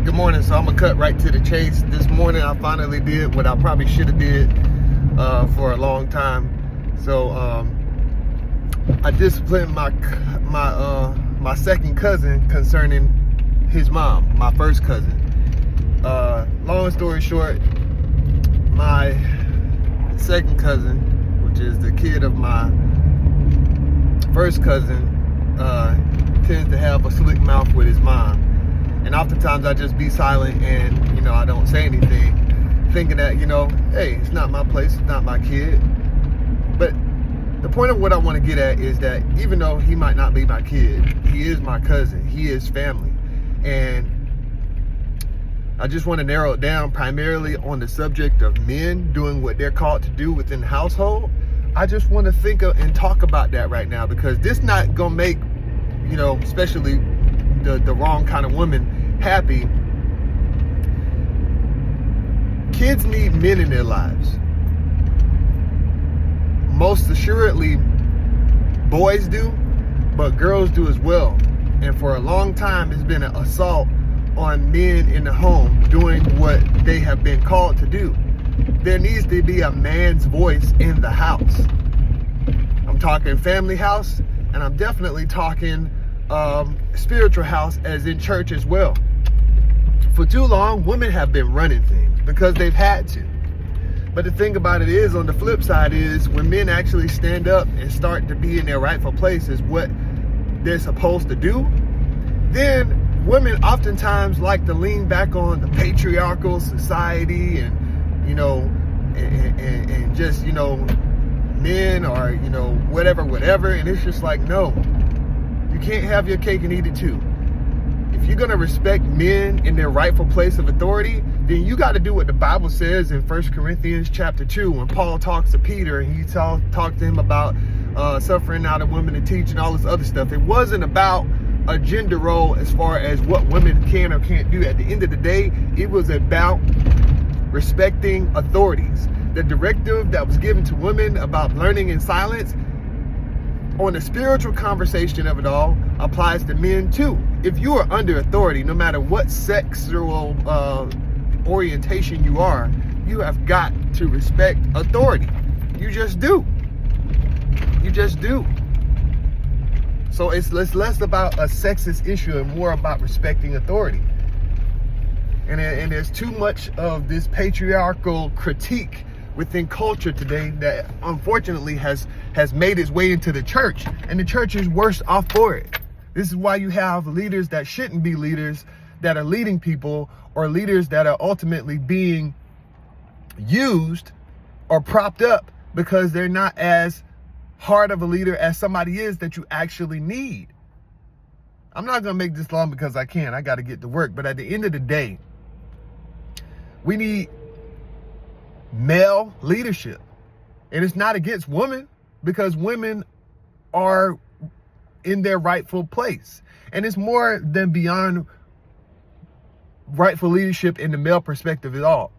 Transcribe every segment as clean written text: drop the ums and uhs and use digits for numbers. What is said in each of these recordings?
Good morning. So I'm gonna cut right to the chase. This morning I finally did what I probably should have did for a long time. So I disciplined my second cousin concerning his mom, my first cousin. Long story short, my second cousin, which is the kid of my first cousin, tends to have a slick mouth with his mom. And oftentimes I just be silent and, I don't say anything, thinking that, hey, it's not my place, it's not my kid. But the point of what I want to get at is that even though he might not be my kid, he is my cousin, he is family. And I just want to narrow it down primarily on the subject of men doing what they're called to do within the household. I just want to think of and talk about that right now, because this not going to make, especially the wrong kind of woman happy. Kids need men in their lives. Most assuredly, boys do, but girls do as well. And for a long time, it's been an assault on men in the home doing what they have been called to do. There needs to be a man's voice in the house. I'm talking family house, and I'm definitely talking spiritual house, as in church as well. For too long, women have been running things because they've had to. But the thing about it is, on the flip side is, when men actually stand up and start to be in their rightful place as what they're supposed to do, then women oftentimes like to lean back on the patriarchal society and just men or whatever, and it's just like, no, you can't have your cake and eat it too. If you're going to respect men in their rightful place of authority, then you got to do what the Bible says in 1 Corinthians chapter 2, when Paul talks to Peter and he talked to him about suffering out of women to teach and all this other stuff. It wasn't about a gender role as far as what women can or can't do. At the end of the day, it was about respecting authorities. The directive that was given to women about learning in silence, on the spiritual conversation of it all, applies to men too. If you are under authority, no matter what sexual orientation you are, you have got to respect authority. You just do. You just do. So it's less about a sexist issue and more about respecting authority. And there's too much of this patriarchal critique within culture today that unfortunately has made its way into the church, and the church is worse off for it. This is why you have leaders that shouldn't be leaders that are leading people, or leaders that are ultimately being used or propped up because they're not as hard of a leader as somebody is that you actually need. I'm not going to make this long because I got to get to work. But at the end of the day, we need male leadership. And it's not against women, because women are in their rightful place. And it's more than beyond rightful leadership in the male perspective at all,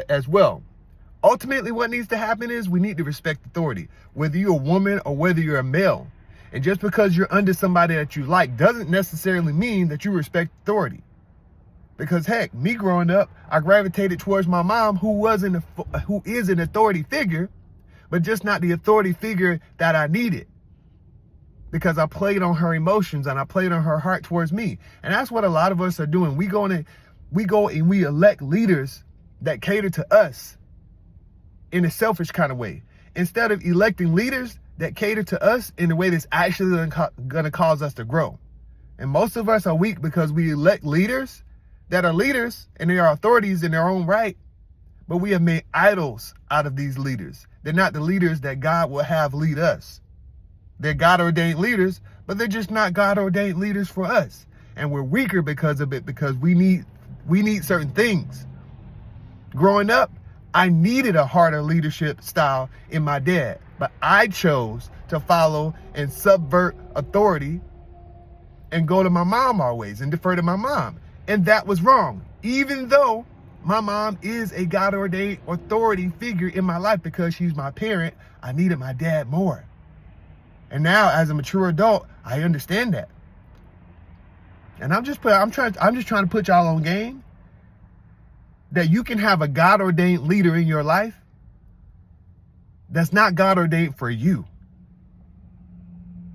as well. Ultimately, what needs to happen is we need to respect authority, whether you're a woman or whether you're a male. And just because you're under somebody that you like doesn't necessarily mean that you respect authority. Because heck, me growing up, I gravitated towards my mom, who is an authority figure, but just not the authority figure that I needed. Because I played on her emotions and I played on her heart towards me. And that's what a lot of us are doing. We go and we elect leaders that cater to us in a selfish kind of way, instead of electing leaders that cater to us in a way that's actually going to cause us to grow. And most of us are weak because we elect leaders that are leaders and they are authorities in their own right, but we have made idols out of these leaders. They're not the leaders that God will have lead us. They're God-ordained leaders, but they're just not God-ordained leaders for us. And we're weaker because of it, because we need certain things. Growing up, I needed a harder leadership style in my dad, but I chose to follow and subvert authority and go to my mom always and defer to my mom. And that was wrong, even though my mom is a God-ordained authority figure in my life. Because she's my parent, I needed my dad more. And now, as a mature adult, I understand that. And I'm just trying to put y'all on game that you can have a God-ordained leader in your life that's not God-ordained for you.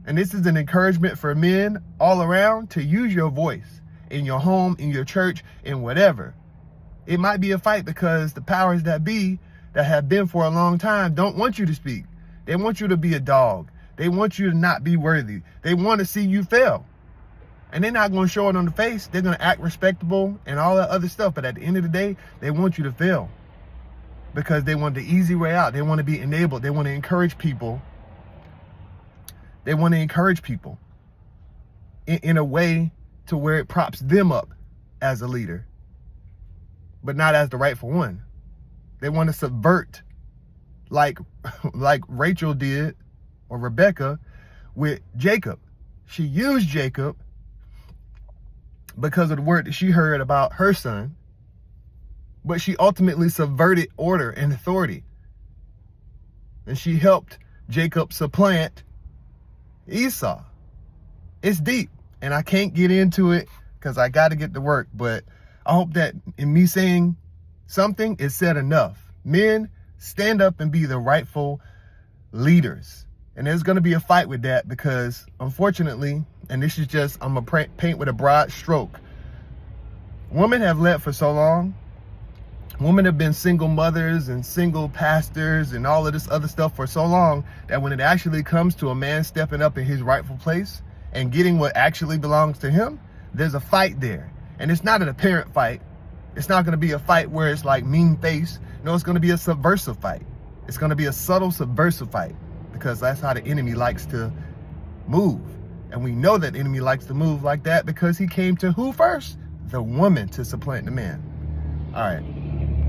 And this is an encouragement for men all around to use your voice in your home, in your church, in whatever. It might be a fight because the powers that be that have been for a long time don't want you to speak. They want you to be a dog. They want you to not be worthy. They want to see you fail. And they're not going to show it on the face. They're going to act respectable and all that other stuff. But at the end of the day, they want you to fail because they want the easy way out. They want to be enabled. They want to encourage people. They want to encourage people in a way to where it props them up as a leader, but not as the rightful one. They want to subvert like Rachel did, or Rebecca, with Jacob. She used Jacob because of the word that she heard about her son, but she ultimately subverted order and authority. And she helped Jacob supplant Esau. It's deep, and I can't get into it because I got to get to work, but I hope that in me saying something is said enough. Men, stand up and be the rightful leaders. And there's going to be a fight with that because, unfortunately, and this is just, I'm going to paint with a broad stroke. Women have led for so long. Women have been single mothers and single pastors and all of this other stuff for so long that when it actually comes to a man stepping up in his rightful place and getting what actually belongs to him, there's a fight there. And it's not an apparent fight. It's not going to be a fight where it's like mean face. No, it's going to be a subversive fight. It's going to be a subtle subversive fight because that's how the enemy likes to move. And we know that the enemy likes to move like that because he came to who first? The woman, to supplant the man. All right.